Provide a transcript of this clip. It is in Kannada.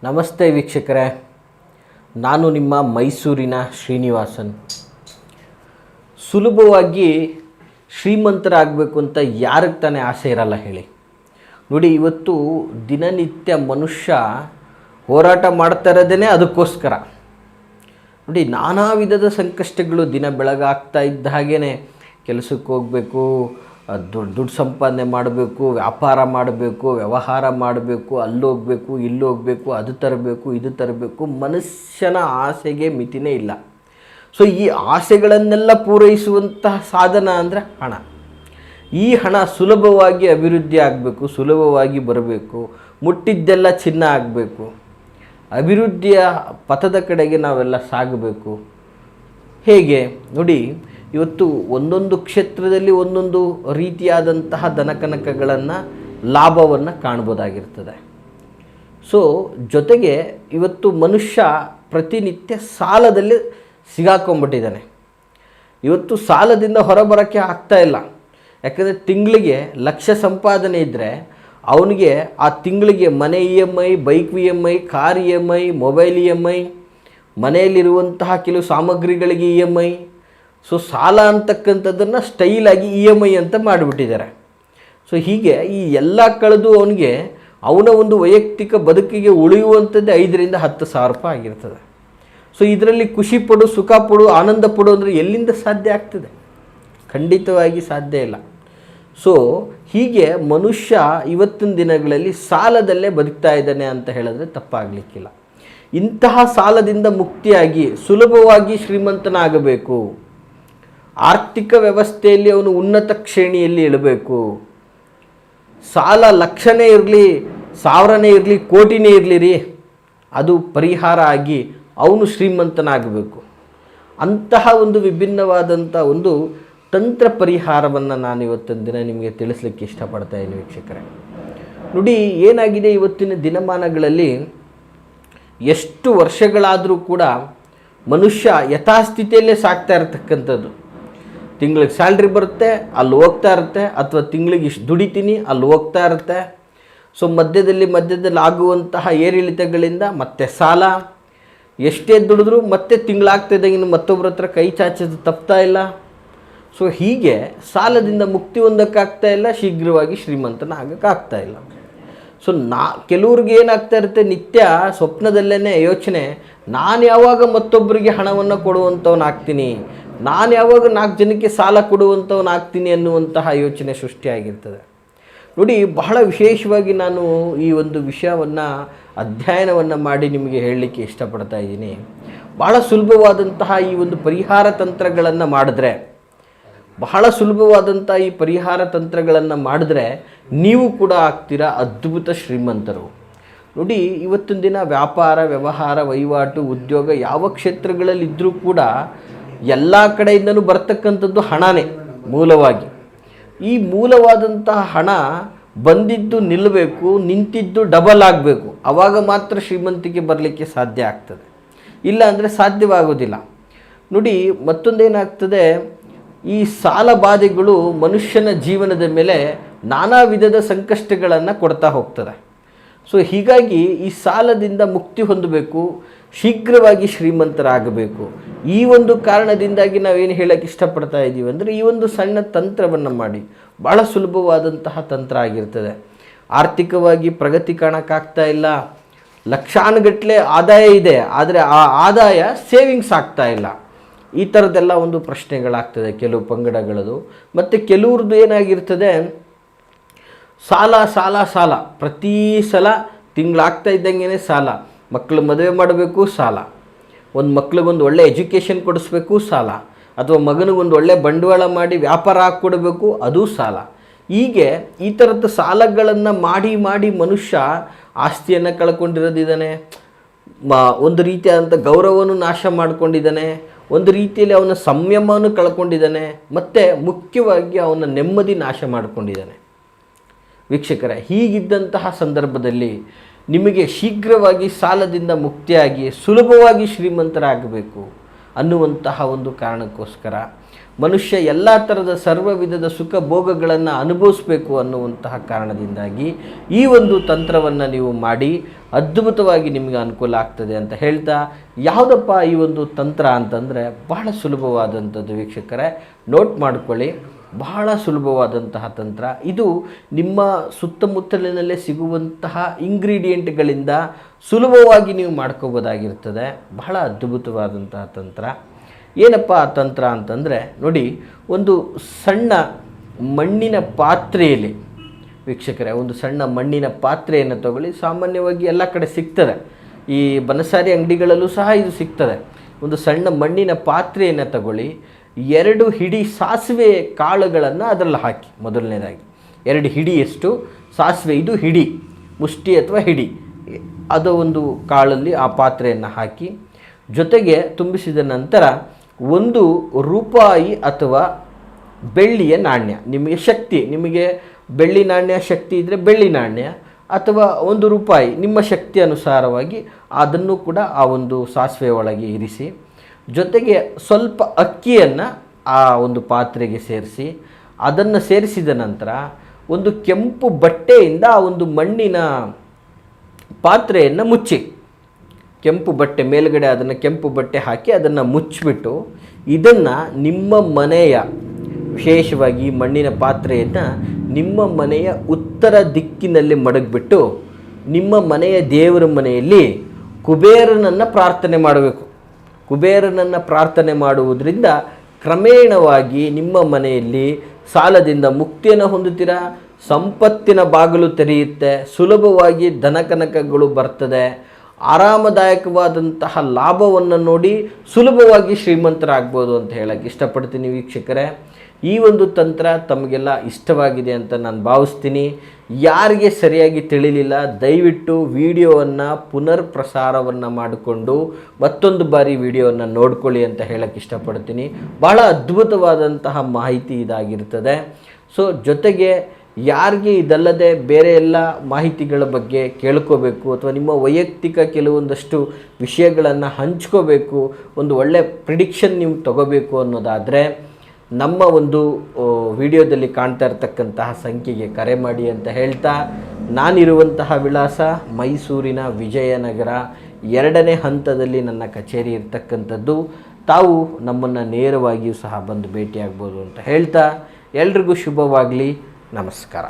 ನಮಸ್ತೆ ವೀಕ್ಷಕರೇ, ನಾನು ನಿಮ್ಮ ಮೈಸೂರಿನ ಶ್ರೀನಿವಾಸನ್. ಸುಲಭವಾಗಿ ಶ್ರೀಮಂತರಾಗಬೇಕು ಅಂತ ಯಾರಿಗೆ ತಾನೇ ಆಸೆ ಇರಲ್ಲ ಹೇಳಿ. ನೋಡಿ, ಇವತ್ತು ದಿನನಿತ್ಯ ಮನುಷ್ಯ ಹೋರಾಟ ಮಾಡ್ತಾ ಇರೋದೇ ಅದಕ್ಕೋಸ್ಕರ. ನೋಡಿ, ನಾನಾ ವಿಧದ ಸಂಕಷ್ಟಗಳು ದಿನ ಬೆಳಗಾಗ್ತಾ ಇದ್ದ ಹಾಗೇ ಕೆಲಸಕ್ಕೆ ಹೋಗಬೇಕು, ದುಡ್ಡು ಸಂಪಾದನೆ ಮಾಡಬೇಕು, ವ್ಯಾಪಾರ ಮಾಡಬೇಕು, ವ್ಯವಹಾರ ಮಾಡಬೇಕು, ಅಲ್ಲೋಗಬೇಕು, ಇಲ್ಲೋಗಬೇಕು, ಅದು ತರಬೇಕು, ಇದು ತರಬೇಕು. ಮನುಷ್ಯನ ಆಸೆಗೆ ಮಿತಿನೇ ಇಲ್ಲ. ಸೊ ಈ ಆಸೆಗಳನ್ನೆಲ್ಲ ಪೂರೈಸುವಂತಹ ಸಾಧನ ಅಂದರೆ ಹಣ. ಈ ಹಣ ಸುಲಭವಾಗಿ ಅಭಿವೃದ್ಧಿ ಆಗಬೇಕು, ಸುಲಭವಾಗಿ ಬರಬೇಕು, ಮುಟ್ಟಿದ್ದೆಲ್ಲ ಚಿನ್ನ ಆಗಬೇಕು, ಅಭಿವೃದ್ಧಿಯ ಪಥದ ಕಡೆಗೆ ನಾವೆಲ್ಲ ಸಾಗಬೇಕು. ಹೇಗೆ ನೋಡಿ, ಇವತ್ತು ಒಂದೊಂದು ಕ್ಷೇತ್ರದಲ್ಲಿ ಒಂದೊಂದು ರೀತಿಯಾದಂತಹ ಧನಕನಕಗಳನ್ನು ಲಾಭವನ್ನು ಕಾಣ್ಬೋದಾಗಿರ್ತದೆ. ಸೊ ಜೊತೆಗೆ ಇವತ್ತು ಮನುಷ್ಯ ಪ್ರತಿನಿತ್ಯ ಸಾಲದಲ್ಲಿ ಸಿಗಾಕೊಂಡ್ಬಿಟ್ಟಿದ್ದಾನೆ. ಇವತ್ತು ಸಾಲದಿಂದ ಹೊರಬರೋಕ್ಕೆ ಆಗ್ತಾ ಇಲ್ಲ. ಯಾಕಂದರೆ ತಿಂಗಳಿಗೆ ಲಕ್ಷ ಸಂಪಾದನೆ ಇದ್ದರೆ ಅವನಿಗೆ ಆ ತಿಂಗಳಿಗೆ ಮನೆ EMI, bike EMI, car EMI, mobile EMI, ಮನೆಯಲ್ಲಿರುವಂತಹ ಕೆಲವು ಸಾಮಗ್ರಿಗಳಿಗೆ EMI. ಸೊ ಸಾಲ ಅಂತಕ್ಕಂಥದ್ದನ್ನು ಸ್ಟೈಲಾಗಿ EMI ಅಂತ ಮಾಡಿಬಿಟ್ಟಿದ್ದಾರೆ. ಸೊ ಹೀಗೆ ಈ ಎಲ್ಲ ಕಳೆದು ಅವನಿಗೆ ಅವನ ಒಂದು ವೈಯಕ್ತಿಕ ಬದುಕಿಗೆ ಉಳಿಯುವಂಥದ್ದೇ 5,000 to 10,000 ರೂಪಾಯಿ ಆಗಿರ್ತದೆ. ಸೊ ಇದರಲ್ಲಿ ಖುಷಿ ಪಡು, ಸುಖ ಪಡು, ಆನಂದ ಪಡು ಅಂದರೆ ಎಲ್ಲಿಂದ ಸಾಧ್ಯ ಆಗ್ತದೆ? ಖಂಡಿತವಾಗಿ ಸಾಧ್ಯ ಇಲ್ಲ. ಸೊ ಹೀಗೆ ಮನುಷ್ಯ ಇವತ್ತಿನ ದಿನಗಳಲ್ಲಿ ಸಾಲದಲ್ಲೇ ಬದುಕ್ತಾ ಇದ್ದಾನೆ ಅಂತ ಹೇಳಿದ್ರೆ ತಪ್ಪಾಗಲಿಕ್ಕಿಲ್ಲ. ಇಂತಹ ಸಾಲದಿಂದ ಮುಕ್ತಿಯಾಗಿ ಸುಲಭವಾಗಿ ಶ್ರೀಮಂತನಾಗಬೇಕು, ಆರ್ಥಿಕ ವ್ಯವಸ್ಥೆಯಲ್ಲಿ ಅವನು ಉನ್ನತ ಶ್ರೇಣಿಯಲ್ಲಿ ಇಳಬೇಕು. ಸಾಲ ಲಕ್ಷನೇ ಇರಲಿ, 1000ನೇ ಇರಲಿ, ಕೋಟಿನೇ ಇರಲಿ ರೀ, ಅದು ಪರಿಹಾರ ಆಗಿ ಅವನು ಶ್ರೀಮಂತನಾಗಬೇಕು. ಅಂತಹ ಒಂದು ವಿಭಿನ್ನವಾದಂಥ ಒಂದು ತಂತ್ರ ಪರಿಹಾರವನ್ನು ನಾನು ಇವತ್ತಿನ ದಿನ ನಿಮಗೆ ತಿಳಿಸ್ಲಿಕ್ಕೆ ಇಷ್ಟಪಡ್ತಾ ಇದ್ದೀನಿ ವೀಕ್ಷಕರೇ. ನೋಡಿ, ಏನಾಗಿದೆ ಇವತ್ತಿನ ದಿನಮಾನಗಳಲ್ಲಿ ಎಷ್ಟು ವರ್ಷಗಳಾದರೂ ಕೂಡ ಮನುಷ್ಯ ಯಥಾಸ್ಥಿತಿಯಲ್ಲೇ ಸಾಕ್ತಾ ಇರತಕ್ಕಂಥದ್ದು. ತಿಂಗಳಿಗೆ ಸ್ಯಾಲ್ರಿ ಬರುತ್ತೆ, ಅಲ್ಲಿ ಹೋಗ್ತಾ ಇರುತ್ತೆ, ಅಥವಾ ತಿಂಗಳಿಗೆ ಇಷ್ಟು ದುಡಿತೀನಿ, ಅಲ್ಲಿ ಹೋಗ್ತಾ ಇರುತ್ತೆ. ಸೊ ಮಧ್ಯದಲ್ಲಿ ಆಗುವಂತಹ ಏರಿಳಿತಗಳಿಂದ ಮತ್ತೆ ಸಾಲ, ಎಷ್ಟೇ ದುಡಿದ್ರೂ ಮತ್ತೆ ತಿಂಗಳಾಗ್ತಿದ್ದಂಗೆ ಇನ್ನು ಮತ್ತೊಬ್ಬರ ಹತ್ರ ಕೈ ಚಾಚೋದು ತಪ್ತಾ ಇಲ್ಲ. ಸೊ ಹೀಗೆ ಸಾಲದಿಂದ ಮುಕ್ತಿ ಹೊಂದಕ್ಕಾಗ್ತಾ ಇಲ್ಲ, ಶೀಘ್ರವಾಗಿ ಶ್ರೀಮಂತನ ಆಗೋಕ್ಕಾಗ್ತಾ ಇಲ್ಲ. ಸೊ ಕೆಲವ್ರಿಗೆ ಏನಾಗ್ತಾ ಇರುತ್ತೆ, ನಿತ್ಯ ಸ್ವಪ್ನದಲ್ಲೇ ಯೋಚನೆ, ನಾನು ಯಾವಾಗ ಮತ್ತೊಬ್ಬರಿಗೆ ಹಣವನ್ನು ಕೊಡುವಂಥವನಾಗ್ತೀನಿ, ನಾನು ಯಾವಾಗ 4 ಜನಕ್ಕೆ ಸಾಲ ಕೊಡುವಂಥವನಾಗ್ತೀನಿ ಅನ್ನುವಂತಹ ಯೋಚನೆ ಸೃಷ್ಟಿಯಾಗಿರ್ತದೆ. ನೋಡಿ, ಬಹಳ ವಿಶೇಷವಾಗಿ ನಾನು ಈ ಒಂದು ವಿಷಯವನ್ನು ಅಧ್ಯಯನವನ್ನು ಮಾಡಿ ನಿಮಗೆ ಹೇಳಲಿಕ್ಕೆ ಇಷ್ಟಪಡ್ತಾ ಇದ್ದೀನಿ. ಬಹಳ ಸುಲಭವಾದಂತಹ ಈ ಒಂದು ಪರಿಹಾರ ತಂತ್ರಗಳನ್ನು ಮಾಡಿದ್ರೆ, ನೀವು ಕೂಡ ಆಗ್ತೀರಾ ಅದ್ಭುತ ಶ್ರೀಮಂತರು. ನೋಡಿ, ಇವತ್ತಿನ ದಿನ ವ್ಯಾಪಾರ, ವ್ಯವಹಾರ, ವಹಿವಾಟು, ಉದ್ಯೋಗ ಯಾವ ಕ್ಷೇತ್ರಗಳಲ್ಲಿದ್ದರೂ ಕೂಡ ಎಲ್ಲ ಕಡೆಯಿಂದನೂ ಬರ್ತಕ್ಕಂಥದ್ದು ಹಣನೇ ಮೂಲವಾಗಿ. ಈ ಮೂಲವಾದಂತಹ ಹಣ ಬಂದಿದ್ದು ನಿಲ್ಲಬೇಕು, ನಿಂತಿದ್ದು ಡಬಲ್ ಆಗಬೇಕು. ಆವಾಗ ಮಾತ್ರ ಶ್ರೀಮಂತಿಕೆ ಬರಲಿಕ್ಕೆ ಸಾಧ್ಯ ಆಗ್ತದೆ, ಇಲ್ಲ ಅಂದರೆ ಸಾಧ್ಯವಾಗೋದಿಲ್ಲ. ನೋಡಿ, ಮತ್ತೊಂದೇನಾಗ್ತದೆ, ಈ ಸಾಲ ಬಾಧೆಗಳು ಮನುಷ್ಯನ ಜೀವನದ ಮೇಲೆ ನಾನಾ ವಿಧದ ಸಂಕಷ್ಟಗಳನ್ನು ಕೊಡ್ತಾ ಹೋಗ್ತದೆ. ಸೊ ಹೀಗಾಗಿ ಈ ಸಾಲದಿಂದ ಮುಕ್ತಿ ಹೊಂದಬೇಕು, ಶೀಘ್ರವಾಗಿ ಶ್ರೀಮಂತರಾಗಬೇಕು. ಈ ಒಂದು ಕಾರಣದಿಂದಾಗಿ ನಾವೇನು ಹೇಳೋಕ್ಕೆ ಇಷ್ಟಪಡ್ತಾ ಇದ್ದೀವಿ ಅಂದರೆ, ಈ ಒಂದು ಸಣ್ಣ ತಂತ್ರವನ್ನು ಮಾಡಿ, ಭಾಳ ಸುಲಭವಾದಂತಹ ತಂತ್ರ ಆಗಿರ್ತದೆ. ಆರ್ಥಿಕವಾಗಿ ಪ್ರಗತಿ ಕಾಣೋಕ್ಕಾಗ್ತಾ ಇಲ್ಲ, ಲಕ್ಷಾನುಗಟ್ಟಲೆ ಆದಾಯ ಇದೆ, ಆದರೆ ಆ ಆದಾಯ ಸೇವಿಂಗ್ಸ್ ಆಗ್ತಾ ಇಲ್ಲ. ಈ ಥರದ್ದೆಲ್ಲ ಒಂದು ಪ್ರಶ್ನೆಗಳಾಗ್ತದೆ ಕೆಲವು ಪಂಗಡಗಳದು. ಮತ್ತು ಕೆಲವ್ರದ್ದು ಏನಾಗಿರ್ತದೆ, ಸಾಲ ಸಾಲ ಸಾಲ, ಪ್ರತಿ ಸಲ ತಿಂಗಳಾಗ್ತಾ ಇದ್ದಂಗೆ ಸಾಲ. ಮಕ್ಕಳು ಮದುವೆ ಮಾಡಬೇಕು, ಸಾಲ. ಒಂದು ಮಕ್ಳಿಗೊಂದು ಒಳ್ಳೆ ಎಜುಕೇಷನ್ ಕೊಡಿಸ್ಬೇಕು, ಸಾಲ. ಅಥವಾ ಮಗನಿಗೊಂದು ಒಳ್ಳೆ ಬಂಡವಾಳ ಮಾಡಿ ವ್ಯಾಪಾರ ಹಾಕ್ಕೊಡ್ಬೇಕು, ಅದು ಸಾಲ. ಹೀಗೆ ಈ ಥರದ ಸಾಲಗಳನ್ನು ಮಾಡಿ ಮಾಡಿ ಮನುಷ್ಯ ಆಸ್ತಿಯನ್ನು ಕಳ್ಕೊಂಡಿರೋದಿದ್ದಾನೆ, ಒಂದು ರೀತಿಯಾದಂಥ ಗೌರವವನ್ನು ನಾಶ ಮಾಡಿಕೊಂಡಿದ್ದಾನೆ, ಒಂದು ರೀತಿಯಲ್ಲಿ ಅವನ ಸಂಯಮವನ್ನು ಕಳ್ಕೊಂಡಿದ್ದಾನೆ, ಮತ್ತು ಮುಖ್ಯವಾಗಿ ಅವನ ನೆಮ್ಮದಿ ನಾಶ ಮಾಡಿಕೊಂಡಿದ್ದಾನೆ. ವೀಕ್ಷಕರೇ, ಹೀಗಿದ್ದಂತಹ ಸಂದರ್ಭದಲ್ಲಿ ನಿಮಗೆ ಶೀಘ್ರವಾಗಿ ಸಾಲದಿಂದ ಮುಕ್ತಿಯಾಗಿ ಸುಲಭವಾಗಿ ಶ್ರೀಮಂತರಾಗಬೇಕು ಅನ್ನುವಂತಹ ಒಂದು ಕಾರಣಕ್ಕೋಸ್ಕರ ಮನುಷ್ಯ ಎಲ್ಲ ಥರದ ಸರ್ವ ವಿಧದ ಸುಖ ಭೋಗಗಳನ್ನು ಅನುಭವಿಸಬೇಕು ಅನ್ನುವಂತಹ ಕಾರಣದಿಂದಾಗಿ ಈ ಒಂದು ತಂತ್ರವನ್ನು ನೀವು ಮಾಡಿ ಅದ್ಭುತವಾಗಿ ನಿಮಗೆ ಅನುಕೂಲ ಆಗ್ತದೆ ಅಂತ ಹೇಳ್ತಾ, ಯಾವುದಪ್ಪ ಈ ಒಂದು ತಂತ್ರ ಅಂತಂದರೆ ಬಹಳ ಸುಲಭವಾದಂಥದ್ದು ವೀಕ್ಷಕರೇ, ನೋಟ್ ಮಾಡ್ಕೊಳ್ಳಿ. ಬಹಳ ಸುಲಭವಾದಂತಹ ತಂತ್ರ ಇದು. ನಿಮ್ಮ ಸುತ್ತಮುತ್ತಲಿನಲ್ಲೇ ಸಿಗುವಂತಹ ಇಂಗ್ರೀಡಿಯೆಂಟ್ಗಳಿಂದ ಸುಲಭವಾಗಿ ನೀವು ಮಾಡ್ಕೋಬೋದಾಗಿರ್ತದೆ. ಬಹಳ ಅದ್ಭುತವಾದಂತಹ ತಂತ್ರ. ಏನಪ್ಪ ಆ ತಂತ್ರ ಅಂತಂದರೆ ನೋಡಿ, ಒಂದು ಸಣ್ಣ ಮಣ್ಣಿನ ಪಾತ್ರೆಯಲ್ಲಿ ವೀಕ್ಷಕರೇ, ಒಂದು ಸಣ್ಣ ಮಣ್ಣಿನ ಪಾತ್ರೆಯನ್ನು ತಗೊಳ್ಳಿ. ಸಾಮಾನ್ಯವಾಗಿ ಎಲ್ಲ ಕಡೆ ಸಿಗ್ತದೆ, ಈ ಬನಸಾರಿ ಅಂಗಡಿಗಳಲ್ಲೂ ಸಹ ಇದು ಸಿಗ್ತದೆ. ಒಂದು ಸಣ್ಣ ಮಣ್ಣಿನ ಪಾತ್ರೆಯನ್ನು ತಗೊಳ್ಳಿ. 2 ಹಿಡಿ ಸಾಸಿವೆ ಕಾಳುಗಳನ್ನು ಅದರಲ್ಲಿ ಹಾಕಿ. ಮೊದಲನೇದಾಗಿ 2 ಹಿಡಿಯಷ್ಟು ಸಾಸಿವೆ, ಇದು ಹಿಡಿ, ಮುಷ್ಟಿ ಅಥವಾ ಹಿಡಿ, ಅದು ಒಂದು ಕಾಳಲ್ಲಿ ಆ ಪಾತ್ರೆಯನ್ನು ಹಾಕಿ. ಜೊತೆಗೆ ತುಂಬಿಸಿದ ನಂತರ 1 ರೂಪಾಯಿ ಅಥವಾ ಬೆಳ್ಳಿಯ ನಾಣ್ಯ, ನಿಮಗೆ ಶಕ್ತಿ, ನಿಮಗೆ ಬೆಳ್ಳಿ ನಾಣ್ಯ ಶಕ್ತಿ ಇದ್ದರೆ ಬೆಳ್ಳಿ ನಾಣ್ಯ, ಅಥವಾ 1 ರೂಪಾಯಿ ನಿಮ್ಮ ಶಕ್ತಿ ಅನುಸಾರವಾಗಿ ಅದನ್ನು ಕೂಡ ಆ ಒಂದು ಸಾಸಿವೆ ಒಳಗೆ ಇರಿಸಿ. ಜೊತೆಗೆ ಸ್ವಲ್ಪ ಅಕ್ಕಿಯನ್ನು ಆ ಒಂದು ಪಾತ್ರೆಗೆ ಸೇರಿಸಿ. ಅದನ್ನು ಸೇರಿಸಿದ ನಂತರ ಒಂದು ಕೆಂಪು ಬಟ್ಟೆಯಿಂದ ಆ ಒಂದು ಮಣ್ಣಿನ ಪಾತ್ರೆಯನ್ನು ಮುಚ್ಚಿ, ಕೆಂಪು ಬಟ್ಟೆ ಮೇಲ್ಗಡೆ ಅದನ್ನು ಕೆಂಪು ಬಟ್ಟೆ ಹಾಕಿ ಅದನ್ನು ಮುಚ್ಚಿಬಿಟ್ಟು, ಇದನ್ನು ನಿಮ್ಮ ಮನೆಯ, ವಿಶೇಷವಾಗಿ ಈ ಮಣ್ಣಿನ ಪಾತ್ರೆಯನ್ನು ನಿಮ್ಮ ಮನೆಯ ಉತ್ತರ ದಿಕ್ಕಿನಲ್ಲಿ ಮಡಗಿಬಿಟ್ಟು ನಿಮ್ಮ ಮನೆಯ ದೇವರ ಮನೆಯಲ್ಲಿ ಕುಬೇರನನ್ನು ಪ್ರಾರ್ಥನೆ ಮಾಡಬೇಕು. ಕುಬೇರನನ್ನು ಪ್ರಾರ್ಥನೆ ಮಾಡುವುದರಿಂದ ಕ್ರಮೇಣವಾಗಿ ನಿಮ್ಮ ಮನೆಯಲ್ಲಿ ಸಾಲದಿಂದ ಮುಕ್ತಿಯನ್ನು ಹೊಂದುತ್ತೀರಾ, ಸಂಪತ್ತಿನ ಬಾಗಿಲು ತೆರೆಯುತ್ತೆ, ಸುಲಭವಾಗಿ ಧನಕನಕಗಳು ಬರ್ತದೆ, ಆರಾಮದಾಯಕವಾದಂತಹ ಲಾಭವನ್ನು ನೋಡಿ ಸುಲಭವಾಗಿ ಶ್ರೀಮಂತರಾಗ್ಬೋದು ಅಂತ ಹೇಳಕ್ಕೆ ಇಷ್ಟಪಡ್ತೀನಿ ವೀಕ್ಷಕರೇ. ಈ ಒಂದು ತಂತ್ರ ತಮಗೆಲ್ಲ ಇಷ್ಟವಾಗಿದೆ ಅಂತ ನಾನು ಭಾವಿಸ್ತೀನಿ. ಯಾರಿಗೆ ಸರಿಯಾಗಿ ತಿಳಿಲಿಲ್ಲ ದಯವಿಟ್ಟು ವಿಡಿಯೋವನ್ನು ಪುನರ್ ಪ್ರಸಾರವನ್ನು ಮಾಡಿಕೊಂಡು ಮತ್ತೊಂದು ಬಾರಿ ವಿಡಿಯೋವನ್ನು ನೋಡ್ಕೊಳ್ಳಿ ಅಂತ ಹೇಳಕ್ಕೆ ಇಷ್ಟಪಡ್ತೀನಿ. ಭಾಳ ಅದ್ಭುತವಾದಂತಹ ಮಾಹಿತಿ ಇದಾಗಿರ್ತದೆ. ಸೊ ಜೊತೆಗೆ ಯಾರಿಗೆ ಇದಲ್ಲದೆ ಬೇರೆ ಎಲ್ಲ ಮಾಹಿತಿಗಳ ಬಗ್ಗೆ ಕೇಳ್ಕೋಬೇಕು ಅಥವಾ ನಿಮ್ಮ ವೈಯಕ್ತಿಕ ಕೆಲವೊಂದಷ್ಟು ವಿಷಯಗಳನ್ನು ಹಂಚ್ಕೋಬೇಕು, ಒಂದು ಒಳ್ಳೆಯ ಪ್ರಿಡಿಕ್ಷನ್ ನೀವು ತಗೋಬೇಕು ಅನ್ನೋದಾದರೆ ನಮ್ಮ ಒಂದು ವಿಡಿಯೋದಲ್ಲಿ ಕಾಣ್ತಾ ಇರತಕ್ಕಂತಹ ಸಂಖ್ಯೆಗೆ ಕರೆ ಮಾಡಿ ಅಂತ ಹೇಳ್ತಾ, ನಾನಿರುವಂತಹ ವಿಳಾಸ ಮೈಸೂರಿನ ವಿಜಯನಗರ 2ನೇ ಹಂತದಲ್ಲಿ ನನ್ನ ಕಚೇರಿ ಇರ್ತಕ್ಕಂಥದ್ದು. ತಾವು ನಮ್ಮನ್ನು ನೇರವಾಗಿಯೂ ಸಹ ಬಂದು ಭೇಟಿಯಾಗ್ಬೋದು ಅಂತ ಹೇಳ್ತಾ, ಎಲ್ರಿಗೂ ಶುಭವಾಗಲಿ. ನಮಸ್ಕಾರ.